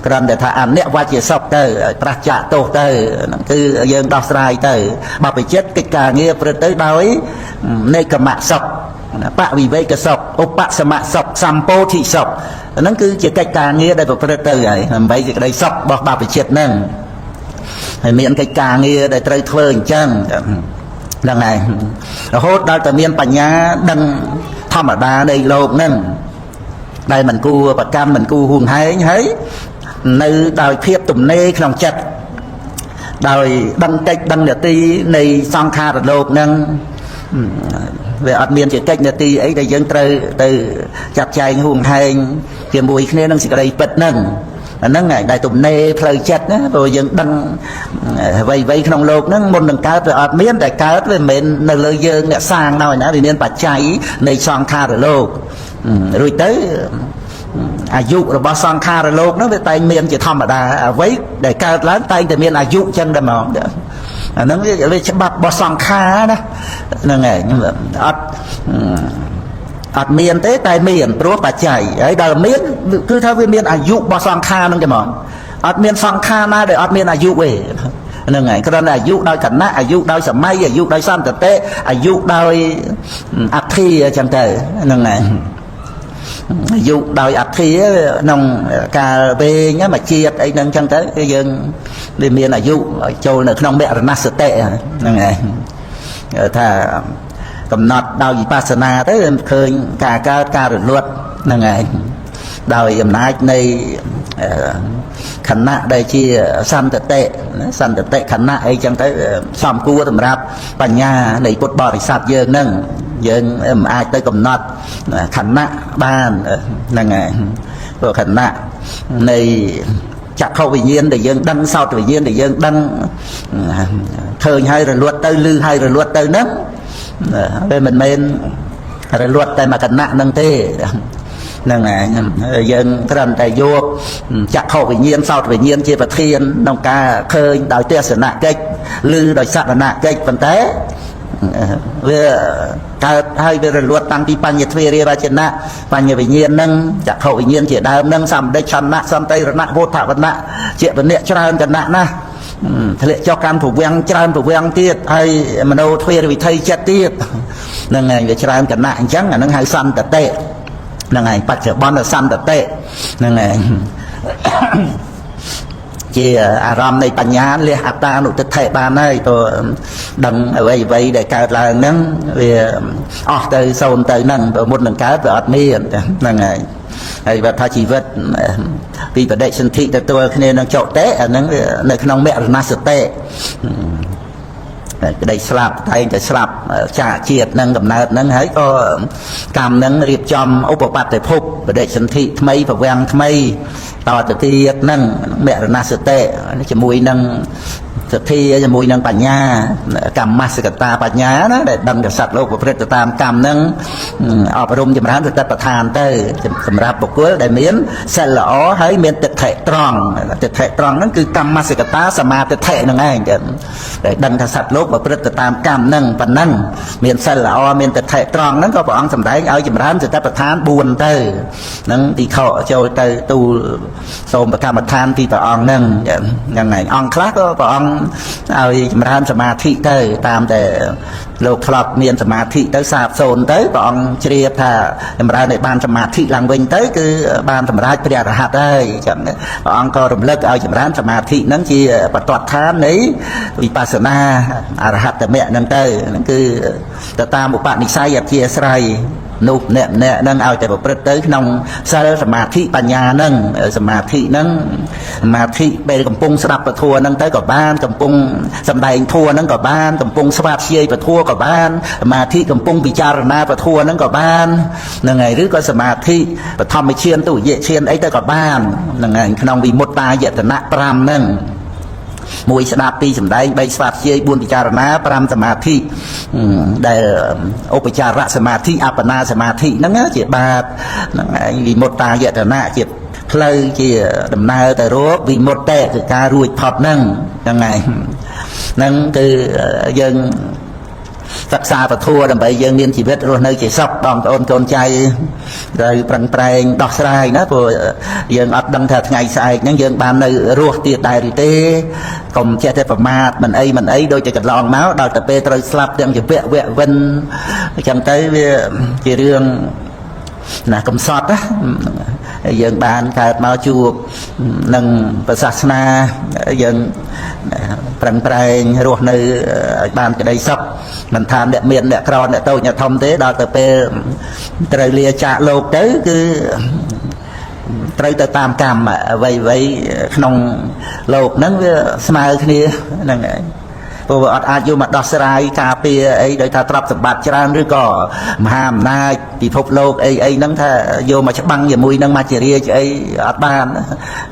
គ្រាន់តែថាអនិវច្ចសុខទៅប្រះចាកទោសទៅហ្នឹងគឺយើងដោះស្រាយទៅបព្វជិតកិច្ចការងារព្រឹត្តទៅដោយនេកមសុខបវិវេកសុខឧបសមសុខសម្ពោធិសុខហ្នឹងគឺជាកិច្ចការងារដែលប្រព្រឹត្តទៅហើយដើម្បីសេចក្តីសុខរបស់បព្វជិតហ្នឹងហើយមានកិច្ចការងារដែលត្រូវធ្វើអញ្ចឹងហ្នឹងហើយរហូតដល់តែមានបញ្ញាដឹងធម្មតានៃលោកហ្នឹងដែលមិនគួរប្រកម្មមិនគួរហួងហែងហើយនៅដោយភាពទំនេរក្នុងចិត្តដោយដឹងកិច្ចដឹងនាទីនៃសង្ខារលោកហ្នឹងវាអត់មានជាកិច្ចនាទីអីដែលយើងត្រូវទៅចាត់ចែងហួងហែងជាមួយគ្នានឹងសេចក្តីពិតហ្នឹងអាហ្នឹងហើយដែលទំនេរផ្លូវចិត្តណាព្រោះយើងដឹងអ្វីក្នុងโลกហ្នឹងមុននឹងកើតវាអត់មានតែកើតវាមិនមែននៅលើយើងអ្នកសាងដល់ណាវាមានបច្ច័យនៃសង្ខារលោករួចទៅអាយុរបស់សង្ខារលោកហ្នឹងវាតែងមានជាធម្មតាអ្វីដែលកើតឡើងតែងតែមានអាយុចឹងតែហ្មងអាហ្នឹងវាច្បាប់របស់សង្ខារណាហ្នឹងហើយអត់មានទេតែមានព្រោះបច្ច័យហើយដល់មានគឺថាវាមានអាយុរបស់សង្ខារហ្នឹងទេហ្មងអត់មានសង្ខារណាដែលអត់មានអាយុទេហ្នឹងហើយគ្រាន់តែអាយុដោយគណៈអាយុដោយសម័យអាយុដោយសន្តិតិអាយុដោយអធិអញ្ចឹងទៅហ្នឹងហើយអាយុដោយអធិក្នុងកាលវែងមួយជាតិអីហ្នឹងអញ្ចឹងទៅគឺយើងវាមានអាយុចូលនៅក្នុងមរណសតិហ្នឹងហើយថាកំណត់ដោយវិបស្សនាទៅឃើញការកើតការរលត់ហ្នឹងឯងដោយអំណាចនៃខណៈដែលជាសន្តិតិខណៈអីចឹងទៅសំគួរសម្រាប់បញ្ញានៃពុទ្ធបរិស័ទយើងហ្នឹងយើងមិនអាចទៅកំណត់ខណៈបានហ្នឹងឯងព្រោះខណៈនៃចក្ខុវិញ្ញាណដែលយើងដឹងសោតវិញ្ញាណដែលយើងដឹងឃើញហើយរលត់ទៅឮហើយរលត់ទៅហ្នឹងវាមិនមែនរលត់តែមួយគណៈហ្នឹងទេហ្នឹងហើយយើងគ្រាន់តែយកចក្ខុវិញ្ញាណសោតវិញ្ញាណជាប្រធានក្នុងការឃើញដោយទេសនកិច្ចឬដោយសក្ខណកិច្ចប៉ុន្តែវាកើតហើយវារលត់តាំងពីបញ្ញទ្វេរាវចនៈបញ្ញវិញ្ញាណហ្នឹងចក្ខុវិញ្ញាណជាដើមហ្នឹងសម្ដេចឆន្ទៈសន្តិរណៈវោធវណៈជាវណៈច្រើនគណៈណាធ្លាក់ចុះកាន់ប្រវាំងច្រើនប្រវាំងទៀតហើយមโนទ្វេរវិធ័យចិត្តទៀតហ្នឹងហើយវាច្រើនគណៈអញ្ចឹងអាហ្នឹងហៅសន្តិតិហ្នឹងហើយបច្ចុប្បន្នសន្តិតិហ្នឹងហើយជាអារម្មណ៍នៃបញ្ញាលះអត្តានុទិដ្ឋិបានហើយទៅដឹងអ្វីដែលកើតឡើងហ្នឹងវាអស់ទៅសូន្យទៅហ្នឹងព្រោះមុននឹងកើតវាអត់មានហ្នឹងហើយបើថាជីវិតពីបដិសន្ធិទទួលគ្នានឹងចុតិអាហ្នឹងនៅក្នុងមរណសតិក្តីស្លាប់តែងតែស្លាប់ចាកជាតិនឹងកំណើតនឹងហើយក៏កម្មនឹងរៀបចំឧបបត្តិភពបដិសន្ធិថ្មីប្រវាំងថ្មីតទៅទៀតនឹងមរណសតិជាមួយនឹងសទ្ធាជាមួយនឹងបញ្ញាកម្មសកតាបញ្ញាណាដែលដឹងថាសត្វលោកប្រព្រឹត្តទៅតាមកម្មនឹងអប់រំចម្រើនទៅទឹកប្រឋានទៅសម្រាប់បុគ្គលដែលមានសិលល្អហើយមានទិដ្ឋិត្រង់ហ្នឹងគឺកម្មសកតាសមាទិដ្ឋិហ្នឹងឯងដែលដឹងថាសត្វលោកប្រព្រឹត្តទៅតាមកម្មហ្នឹងប៉ុណ្ណឹងមានសិលល្អមានទិដ្ឋិត្រង់ហ្នឹងក៏ព្រះអង្គសម្ដែងឲ្យចម្រើនទៅទឹកប្រឋាន4ទៅហ្នឹងទីខចូលទៅទូលសូមប្រកម្មដ្ឋានពីព្រះអង្គហ្នឹងហ្នឹងឯងអង្គខ្លះក៏ព្រះអង្គឲ្យចម្រើនសមាធិទៅតាមតែ លោកធ្លាប់មានសមាធិទៅសាបសូន្យទៅព្រះអង្គជ្រាបថាចម្រើនឲ្យបានសមាធិឡើងវិញទៅគឺបានសម្រេចព្រះអរហន្តហើយអញ្ចឹងព្រះអង្គក៏រំលឹកឲ្យចម្រើនសមាធិហ្នឹងជាបទដ្ឋាននៃវិបស្សនាអរហត្តមគ្គហ្នឹងទៅហ្នឹងគឺទៅតាមឧបនិស្ស័យអធិស្ឋ័យនោះអ្នកហ្នឹងឲ្យតែប្រព្រឹត្តទៅក្នុងសិលសមាធិបញ្ញាហ្នឹងសមាធិហ្នឹងសមាធិពេលកំពុងស្ដាប់ពធហ្នឹងទៅក៏បានកំពុងសម្ដែងធម៌ហ្នឹងក៏បានកំពុងស្វាធ្យាយពធក៏បានសមាធិកំពុងពិចារណាពធហ្នឹងក៏បានហ្នឹងហើយឬក៏សមាធិបឋមឈានទុតិយឈានអីទៅក៏បានហ្នឹងហើយក្នុងវិមុតតាយតនៈ5ហ្នឹងមួយស្ដាប់ពីសម្ដែង3ស្វាធ្យាយ4ពិចារណា5សមាធិដែលឧបចារសមាធិអបណាសមាធិហ្នឹងជាបាតហ្នឹងឯងវិមុតតាយតនៈជាផ្លូវជាដំណើរទៅរកវិមុតតេគឺការរួចផុតហ្នឹងហ្នឹងឯងហ្នឹងគឺយើងសិក្សាពធដើម្បីយើងមានជីវិតរស់នៅជាសុខបងប្អូនកូនចៅត្រូវប្រឹងប្រែងដោះស្រាយណាព្រោះយើងអត់ដឹងថាថ្ងៃស្អែកហ្នឹងយើងបាននៅរស់ទៀតដែរឬទេកុំចេះតែប្រមាថមិនអីដូចតែកន្លងមកដល់តែពេលត្រូវស្លាប់ទាំងជាវៈវិនអញ្ចឹងទៅវាជារឿងណាកំសត់ណាយើងបានកើតមកជួបនឹងព្រះសាសនាយើងប្រឹងប្រែងរស់នៅឲ្យបានក្តីសុខមិនថាអ្នកមានអ្នកក្រអ្នកតូចអ្នកធំទេដល់ទៅពេលត្រូវលាចាកលោកទៅគឺត្រូវទៅតាមកម្មអ្វីក្នុងលោកហ្នឹងវាស្មើគ្នាហ្នឹងឯងព្រោះវាអត់អាចយកមកដោះស្រាយការពារអីដោយថាទ្រព្យសម្បត្តិច្រើនឬក៏មហាអំណាចពិភពលោកអីហ្នឹងថាយកមកច្បាំងជាមួយនឹងមកជារាជអីអត់បាន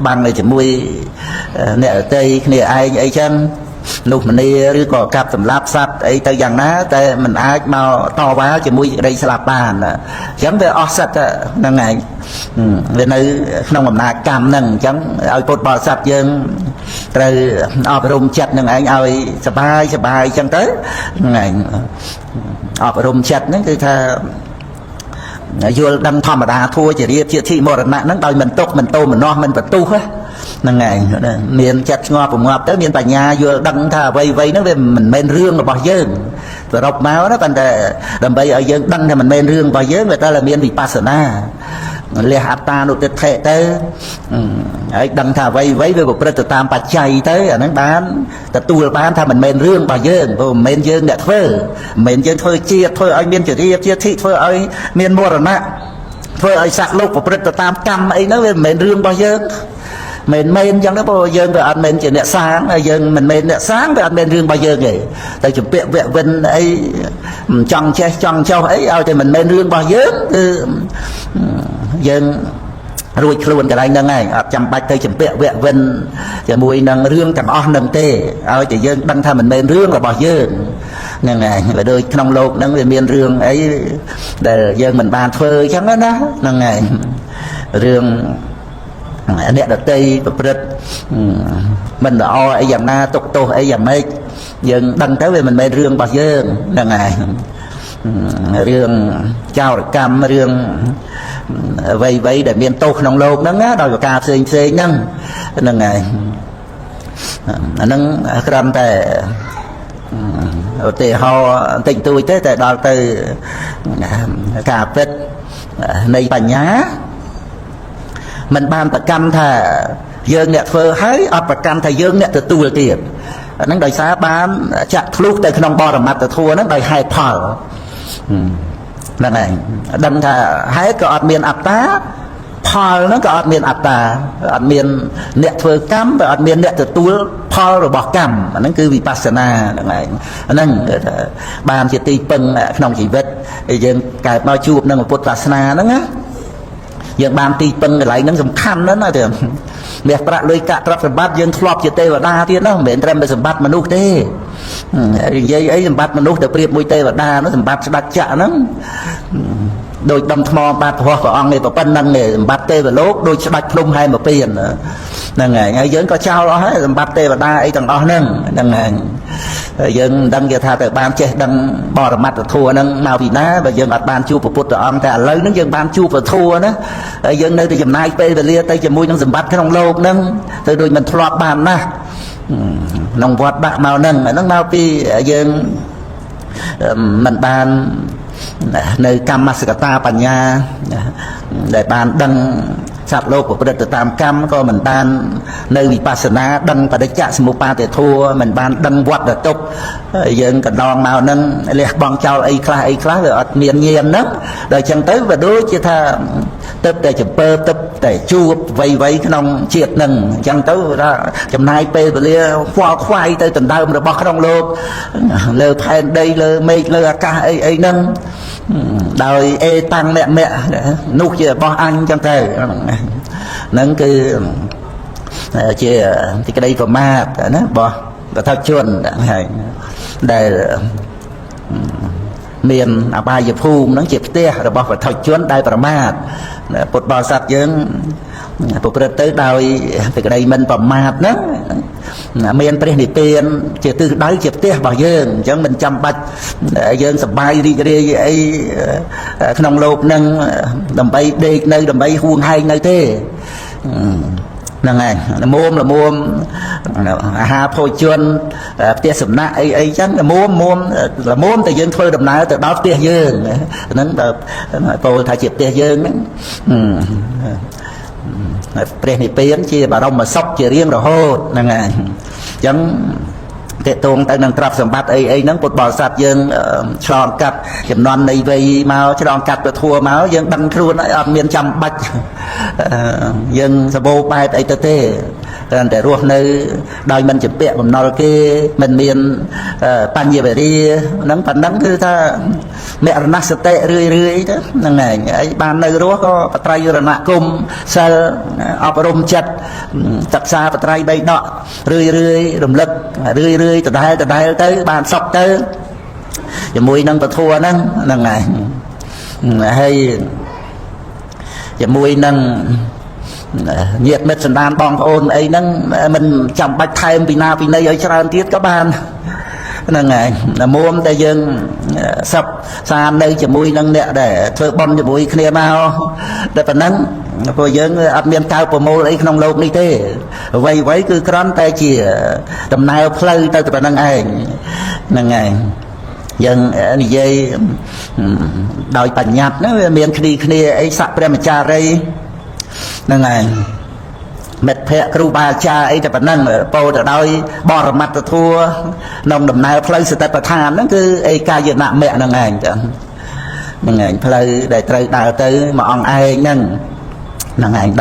បាំងនៅជាមួយអ្នកដទៃគ្នាឯងអីចឹងនោះមនីឬក៏កាប់សម្លាប់សត្វអីទៅយ៉ាងណាតែมันអាចមកតវ៉ាជាមួយក្តីស្លាប់បានអញ្ចឹងវាអស់សិតហ្នឹងឯងវានៅក្នុងអំណាចកម្មហ្នឹងអញ្ចឹងឲ្យពុទ្ធបរិស័ទយើងត្រូវអប់រំចិត្តនឹងឯងឲ្យសบายអញ្ចឹងទៅហ្នឹងឯងអប់រំចិត្តហ្នឹងគឺថាយល់ដឹងធម្មតាធัวជារៀបជាធិមរណៈហ្នឹងដោយមិនទុកមិនតោមនោះមិនបន្ទុះហ្នឹងឯងមានចិត្តស្ងប់ប្រងាប់ទៅមានបញ្ញាយល់ដឹងថាអ្វីហ្នឹងវាមិនមែនរឿងរបស់យើងសរុបមកណាប៉ុន្តែដើម្បីឲ្យយើងដឹងថាមិនមែនរឿងរបស់យើងវាតែមានវិបស្សនាលះអត្តានុទិដ្ឋិទៅហើយដឹងថាអ្វីវាប្រព្រឹត្តទៅតាមបច្ច័យទៅអាហ្នឹងបានទទួលបានថាមិនមែនរឿងរបស់យើងព្រោះមិនមែនយើងអ្នកធ្វើមិនមែនយើងធ្វើជាតិធ្វើឲ្យមានចរិយាជាធិធ្វើឲ្យមានមរណៈធ្វើឲ្យសត្វលោកប្រព្រឹត្តទៅតាមកម្មអីហ្នឹងវាមិនមែនរឿងរបស់យើងមិនមែនអញ្ចឹងទេព្រោះយើងវាអត់មែនជាអ្នកសាងហើយយើងមិនមែនអ្នកសាងវាអត់មែនរឿងរបស់យើងទេតែជំពាក់វៈវិនអីចង់ចេះចង់ចោះអីឲ្យតែមិនមែនរឿងរបស់យើងគឺយើងរួចខ្លួនកន្លែងហ្នឹងឯងអត់ចាំបាច់ទៅជំពាក់វៈវិនជាមួយនឹងរឿងទាំងអស់ហ្នឹងទេឲ្យតែយើងដឹងថាមិនមែនរឿងរបស់យើងហ្នឹងឯងបើដូចក្នុងโลกហ្នឹងវាមានរឿងអីដែលយើងមិនបានធ្វើអញ្ចឹងណាហ្នឹងឯងរឿងអ្នកដតីប្រព្រឹត្តមិនល្អអីយ៉ាងណាទុកទោសអីយ៉ាងម៉េចយើងដឹងទៅវាមិនមែនរឿងរបស់យើងហ្នឹងហើយរឿងចោរកម្មរឿងអ្វីដែលមានទោសក្នុងโลกហ្នឹងណាដោយប្រការផ្សេងហ្នឹងហ្នឹងហើយអាហ្នឹងក្រំតែឧទាហរណ៍បន្តិចតួចទេតែដល់ទៅការពិតនៃបញ្ញាមិនបានប្រកាន់ថាយើងអ្នកធ្វើហើយអត់ប្រកាន់ថាយើងអ្នកទទួលទៀតអាហ្នឹងដោយសារបានចាក់ធ្លុះទៅក្នុងបរមត្តធម៌ហ្នឹងដោយហេតុផលហ្នឹងហើយដឹងថាហេតុក៏អត់មានអត្តាផលហ្នឹងក៏អត់មានអត្តាអត់មានអ្នកធ្វើកម្មក៏អត់មានអ្នកទទួលផលរបស់កម្មអាហ្នឹងគឺវិបស្សនាហ្នឹងឯងហ្នឹងបានជាទីពឹងក្នុងជីវិតយើងកើតមកជួបនឹងពុទ្ធសាសនាហ្នឹងណាយើងបានទីពឹងកន្លែងហ្នឹងសំខាន់ណាស់ណាទៀតមាសប្រាក់លុយកាក់ទ្រព្យសម្បត្តិយើងធ្លាប់ជាទេវតាទៀតណាមិនមែនត្រឹមតែសម្បត្តិមនុស្សទេនិយាយអីសម្បត្តិមនុស្សទៅប្រៀបមួយទេវតានោះសម្បត្តិស្ដេចចក្រហ្នឹងដោយដំថ្មបាត់ព្រះអង្គនេះប៉ុណ្្នឹងឯងសម្បត្តិទេវលោកដោយស្ដេចភ្នំហែមពៀនហ្នឹងហើយយើងក៏ចោលអស់ហើយសម្បត្តិទេវតាអីទាំងអស់ហ្នឹងហ្នឹងហើយយើងមិនដឹងគេថាទៅបានចេះដឹងបរមត្តធម៌ហ្នឹងមកពីណាបើយើងអត់បានជួបព្រះពុទ្ធអង្គតែឥឡូវហ្នឹងយើងបានជួបព្រះធម៌ណាហើយយើងនៅតែចំណាយពេលវេលាទៅជាមួយនឹងសម្បត្តិក្នុងโลกហ្នឹងទៅដូចមិនធ្លាប់បានណាក្នុងវត្តដាក់មកហ្នឹងអាហ្នឹងមកពីយើង มันបាននៅកម្មសកតាបញ្ញាដែលបានដឹងសត្វលោកប្រព្រឹត្តទៅតាមកម្មក៏មិនបាននៅវិបស្សនាដឹងបដិច្ចសមុបាទធัวមិនបានដឹងវត្តទុក្ខយើងកណ្ដងមកហ្នឹងលះបង់ចោលអីខ្លះវាអត់មានញាណហ្នឹងដល់អញ្ចឹងទៅវាដូចជាថាទឹកតែចំពើទឹកតែជួបវ័យក្នុងជាតិហ្នឹងអញ្ចឹងទៅថាចំណាយពេលវេលាខ្វល់ខ្វាយទៅដណ្ដើមរបស់ក្នុងលោកលើផែនដីលើមេឃលើអាកាសអីហ្នឹងដោយអេតាំងមគ្គនោះជារបស់អញអញ្ចឹងទៅហ្នឹងគឺជាទីក្តីប្រមាទណារបស់បទជនហើយដែលមានអបាយភូមិហ្នឹងជាផ្ទះរបស់បទជនដែលប្រមាទពុទ្ធបរិស័ទយើងប្រព្រឹត្តទៅដោយទីក្តីមិនប្រមាទហ្នឹងមានព្រះនិព្វានជាទិសដៅជាផ្ទះរបស់យើងអញ្ចឹងមិនចាំបាច់យើងសប្បាយរីករាយអីក្នុងโลกហ្នឹងដើម្បីដេកនៅដើម្បីហួងហែងនៅទេហ្នឹងហើយល្មមអាហារភោជនផ្ទះសំណាក់អីចឹងល្មមតែយើងធ្វើដំណើរទៅដល់ផ្ទះយើងហ្នឹងពោលថាជាផ្ទះយើងហ្នឹងព្រះនិព្វានជាបរមសុខជារៀងរហូតហ្នឹងហើយអញ្ចឹងតេតងទៅនឹងទ្រព្យសម្បត្តិអីហ្នឹងពុទ្ធបរិស័ទយើងឆ្លងកាត់ចំនួននៃវ័យមកឆ្លងកាត់ពធัวមកយើងដឹងខ្លួនហើយអត់មានចាំបាច់យើងសបោបែបអីទៅទេគ្រាន់តែរស់នៅដោយមិនជាពាក់បំណុលគេមិនមានបញ្ញវេរាហ្នឹងប៉ុណ្ណឹងគឺថាមរណសតិរឿយទៅហ្នឹងហើយហើយបាននៅរស់ក៏បត្រៃរណគមសិលអប់រំចិត្តសិក្សាបត្រៃបីដករឿយរំលឹករឿយដដែលទៅបានសុខទៅជាមួយនឹងពធัวហ្នឹងហើយជាមួយនឹងញាតិមិត្តសន្តានបងប្អូនអីហ្នឹងមិនចាំបាច់ថែមពីណាពីណីឲ្យច្រើនទៀតក៏បានហ្នឹងហើយមុំតែយើងសັບសាននៅជាមួយនឹងអ្នកដែលធ្វើបន់ជាមួយគ្នាមកតែប៉ុណ្ណឹងព្រោះយើងអត់មានកើបប្រមូលអីក្នុងโลกនេះទេអ្វីគឺគ្រាន់តែជាដំណើរផ្លូវទៅប៉ុណ្ណឹងឯងហ្នឹងហើយយើងនិយាយដោយបញ្ញត្តិណាវាមានគ្នាអីស័កព្រះមចារីហ្នឹងហើយមិត្តភ័ក្តិគ្រូបាអាចារ្យអីតែប៉ុណ្ណឹងពោលទៅដោយបរមត្តធัวក្នុងដំណើរផ្លូវសតិប្បដ្ឋានហ្នឹងគឺឯកាយនៈមគ្គហ្នឹងឯងចឹងហ្នឹងឯងផ្លូវដែលត្រូវដើរទៅមួយអង្គឯងហ្នឹង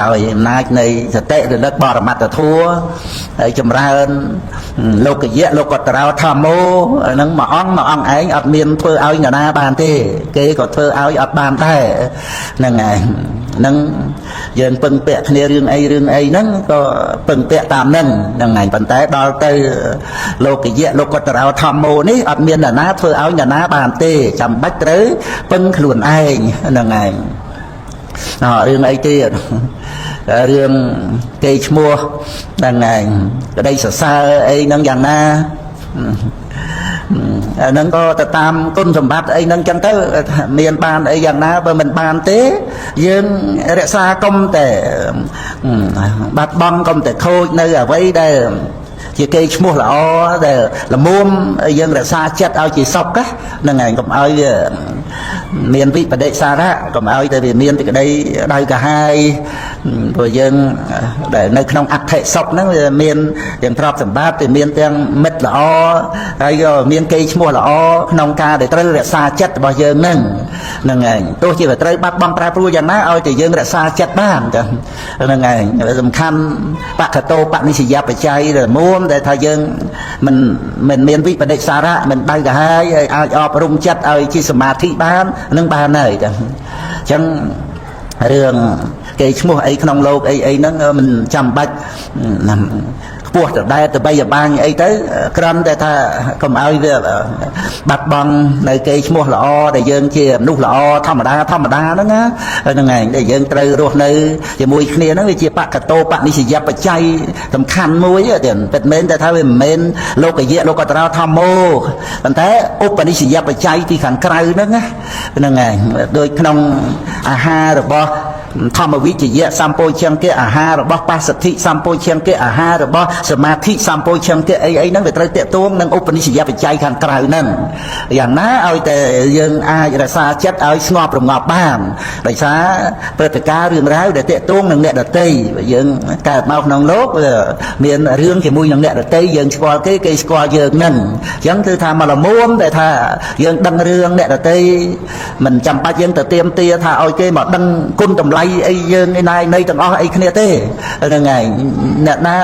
ដោយអំណាចនៃសតិរលឹកបរមត្តធัวហើយចម្រើនលោកយៈលោកតរោធម្មោហ្នឹងមួយអង្គឯងអត់មានធ្វើឲ្យនរណាបានទេគេក៏ធ្វើឲ្យអត់បានដែរហ្នឹងឯងហ្នឹងយើងពឹងពាក់គ្នារឿងអីហ្នឹងក៏ពឹងពាក់តាមហ្នឹងឯងប៉ុន្តែដល់ទៅលោកយៈលោកតរោធម្មោនេះអត់មាននរណាធ្វើឲ្យនរណាបានទេចាំបាច់ត្រូវពឹងខ្លួនឯងហ្នឹងឯងរឿងអីទៀតរឿងគេឈ្មោះហ្នឹងឯងក្តីសរសើរអីហ្នឹងយ៉ាងណាអាហ្នឹងក៏ទៅតាមគុណសម្បត្តិអីហ្នឹងចឹងទៅមានបានអីយ៉ាងណាបើមិនបានទេយើងរក្សាកុំតែបាត់បង់កុំតែខូចនៅអ្វីដែលជាគេឈ្មោះល្អដែលល្មមយើងរក្សាចិត្តឲ្យជាសុខហ្នឹងហើយកុំឲ្យមានវិបដិសារៈកុំឲ្យតែវាមានទីក្តីដៅកាហាយព្រោះយើងដែលនៅក្នុងអត្ថិសុខហ្នឹងវាមានទាំងទ្រព្យសម្បត្តិមានទាំងមិត្តល្អហើយក៏មានគេឈ្មោះល្អក្នុងការដែលត្រូវរក្សាចិត្តរបស់យើងហ្នឹងហើយទោះជាវាត្រូវបាត់បង់ប្រែប្រួលយ៉ាងណាឲ្យតែយើងរក្សាចិត្តបានចឹងហ្នឹងហើយសំខាន់បកតោបនិស្សយបច្ច័យដែលមុំដែលថាយើងមិនមានវិបដិសារៈមិនដៅកាហាយឲ្យអប់រំចិត្តឲ្យជាសមាធិបាននឹងបានហើយចឹងអញ្ចឹងរឿងគេឈ្មោះអីក្នុងโลกអីហ្នឹងមិនចាំបាច់ខ្ពស់ទៅដែរទៅបីបាញ់អីទៅគ្រាន់តែថាកុំឲ្យវាបាត់បង់នៅគេឈ្មោះល្អដែលយើងជាមនុស្សល្អធម្មតាហ្នឹងណាហ្នឹងឯងដែលយើងត្រូវរស់នៅជាមួយគ្នាហ្នឹងវាជាបកតោបនិស្សយបច្ច័យសំខាន់មួយទៀតពិតមែនតែថាវាមិនមែនលោកយៈលោកតរោធម្មោប៉ុន្តែឧបនិស្សយបច្ច័យពីខាងក្រៅហ្នឹងហ្នឹងឯងដូចក្នុងអាហាររបស់ ធម្មវិជ្ជាសម្ពោជង្គៈអាហាររបស់បស្សទ្ធិសម្ពោជង្គៈអាហាររបស់សមាធិសម្ពោជង្គៈអីហ្នឹងវាត្រូវតាក់ទងនឹងឧបនិស្សយបច្ច័យខាងក្រៅហ្នឹងយ៉ាងណាឲ្យតែយើងអាចរក្សាចិត្តឲ្យស្ងប់រងាប់បានដោយសារព្រឹត្តិការណ៍រឿងរ៉ាវដែលតាក់ទងនឹងអ្នកដទៃយើងកើតមកក្នុងលោកមានរឿងជាមួយនឹងអ្នកដទៃយើងស្គាល់គេគេស្គាល់យើងហ្នឹងអញ្ចឹងគឺថាមកលមួមតែថាយើងដឹងរឿងអ្នកដទៃមិនចាំបាច់យើងទៅទៀមទាថាឲ្យគេមកដឹងគុណតម្លៃអីយើងឯណានៃទាំងអស់អីគ្នាទេហ្នឹងហើយអ្នកណា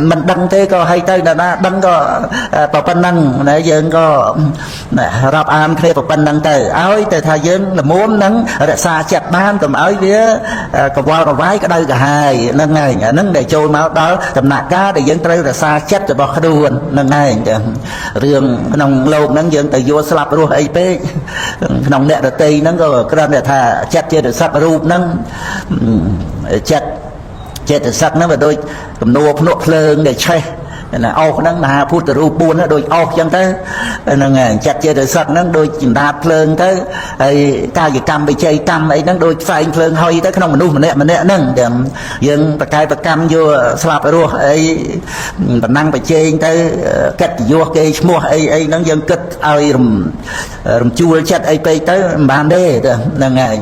មិនដឹងទេក៏ឲ្យទៅអ្នកណាដឹងក៏ប៉ុណ្ណឹងណាយើងក៏រាប់អានគ្នាប៉ុណ្ណឹងទៅឲ្យតែថាយើងល្មមនឹងរក្សាចិត្តបានកុំឲ្យវាកវល់កវាយក្តៅក្រហាយហ្នឹងហើយអាហ្នឹងដែលចូលមកដល់ដំណាក់កាលដែលយើងត្រូវរក្សាចិត្តរបស់ខ្លួនហ្នឹងហើយចឹងរឿងក្នុងលោកហ្នឹងយើងទៅយល់ស្លាប់រស់អីពេកក្នុងអ្នកដតីហ្នឹងក៏គ្រាន់តែថាចិត្តចេតសិករូបហ្នឹងចិត្តចេតសិកហ្នឹងវាដូចគំនួរភ្នក់ភ្លើងដែលឆេះណាអោសហ្នឹងមហាពុទ្ធរូប4ហ្នឹងដូចអោសចឹងទៅហ្នឹងហើយចិត្តចេតសិកហ្នឹងដូចចន្តាតភ្លើងទៅហើយកាយកម្មវិជ័យកម្មអីហ្នឹងដូចផ្សែងភ្លើងហុយទៅក្នុងមនុស្សម្នាក់ហ្នឹងទាំងយើងប្រកែប្រកម្មយកស្លាប់រស់អីតំណែងបច្ចេកទៅកិត្តិយសគេឈ្មោះអីហ្នឹងយើងគិតឲ្យរំជួលចិត្តអីពេកទៅមិនបានទេហ្នឹងហើយ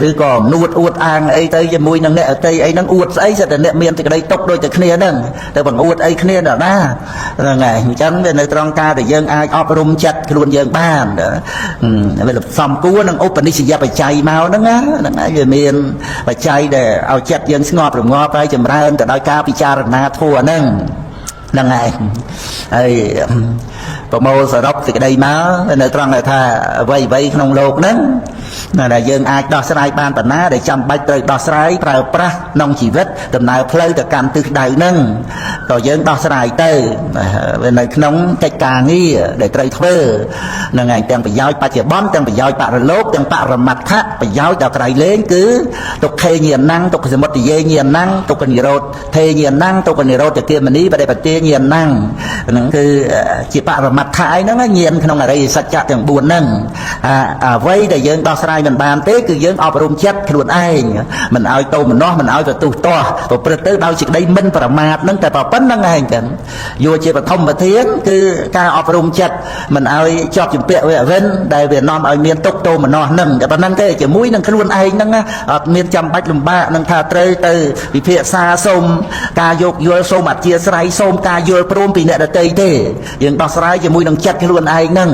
ឬក៏នួតអួតអាងអីទៅជាមួយនឹងអ្នកអតីអីហ្នឹងអួតស្អីសិតតែអ្នកមានសេចក្តីទុកដូចតែគ្នាហ្នឹងទៅបង្អួតអីគ្នាដល់ណាហ្នឹងហើយអញ្ចឹងវានៅត្រង់ការដែលយើងអាចអប់រំចិត្តខ្លួនយើងបានវាសំគួរនឹងឧបនិស្សយបច្ច័យមកហ្នឹងហ្នឹងហើយវាមានបច្ច័យដែលឲ្យចិត្តយើងស្ងប់រងាប់ហើយចម្រើនទៅដោយការពិចារណាធម៌ហ្នឹងហ្នឹងហើយហើយប្រមូលសរុបសេចក្តីមកនៅត្រង់ថាអ្វីក្នុងលោកហ្នឹងដែលយើងអាចដោះស្រាយបានបណ្ណាដែលចាំបាច់ត្រូវដោះស្រាយប្រើប្រាស់ក្នុងជីវិតដំណើរផ្លូវទៅកាន់ទិសដៅហ្នឹងក៏យើងដោះស្រាយទៅនៅក្នុងកិច្ចការងារដែលត្រូវធ្វើហ្នឹងហើយទាំងប្រយោជន៍បច្ចុប្បន្នទាំងប្រយោជន៍បរិលោកទាំងបរមត្ថៈប្រយោជន៍ដល់ក្រៃលែងគឺទុក្ខេញាណังទុក្ខសមុទយេញាណังទុក្ខនិរោធធេញាណังទុក្ខនិរោធគាមនីបដិបទាញាណังហ្នឹងគឺជាបរមត្ថៈអីហ្នឹងញាណក្នុងអរិយសច្ចៈទាំង4ហ្នឹងអ្វីដែលយើងដោះស្រាយមិនបានទេគឺយើងអប់រំចិត្តខ្លួនឯងមិនឲ្យតោមនោះមិនឲ្យទៅទុះទាស់ប្រព្រឹត្តទៅដោយសេចក្តីមិនប្រមាទហ្នឹងតែប៉ុណ្្នឹងឯងចឹងយកជាបឋមប្រធានគឺការអប់រំចិត្តមិនឲ្យជាប់ជំពាក់វាវិនដែលវានាំឲ្យមានទុកតោមនោះហ្នឹងតែប៉ុណ្្នឹងទេជាមួយនឹងខ្លួនឯងហ្នឹងអត់មានចាំបាច់លំបាកនឹងថាត្រូវទៅវិភាសាសូមការយោគយល់សូមអធិស្ឋានសូមការយល់ព្រមពីអ្នកដទៃទេយើងដោះស្រាយជាមួយនឹងចិត្តខ្លួនឯងហ្នឹង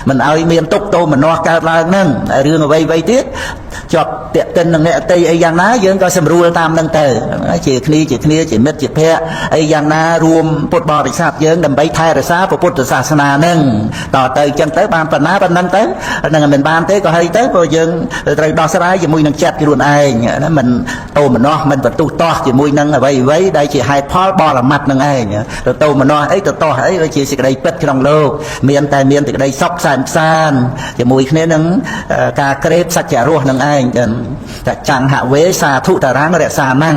មិនឲ្យមានទុកតោមនោះកើតឡើងហ្នឹងរឿងអ្វីទៀតជាប់តាក់ទិននឹងអ្នកអតីអីយ៉ាងណាយើងក៏សម្រួលតាមនឹងទៅជាគ្នាជាមិត្តជាភក្តិអីយ៉ាងណារួមពុទ្ធបរិស័ទយើងដើម្បីថែរក្សាពុទ្ធសាសនានឹងតទៅចឹងទៅបានប៉ុណ្ណាប៉ុណ្ណឹងទៅនឹងមិនបានទេក៏ហីទៅព្រោះយើងត្រូវដោះស្រាយជាមួយនឹងចិត្តខ្លួនឯងណាមិនតោមនោះមិនបន្ទុះទាស់ជាមួយនឹងអ្វីដែលជាហេតុផលបរមត្តនឹងឯងទៅតោមនោះអីទៅទាស់អីវាជាសេចក្តីពិតក្នុងលោកមានតែមានសេចក្តីសុខសានជាមួយគ្នានឹងការក្រេបសច្ចរស់នឹងឯងសច្ចង្ហវេសាធុតារាងរក្សាណੰ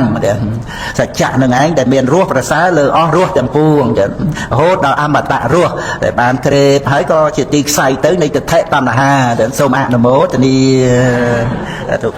សច្ចៈនឹងឯងដែលមានរស់ប្រសើរលើអស់រស់ទាំងពួងរហូតដល់អមតៈរស់ដែលបានក្រេបហើយក៏ជាទីខ្សែទៅនៃទិដ្ឋិតណ្ហាសូមអនុមោទនាទុក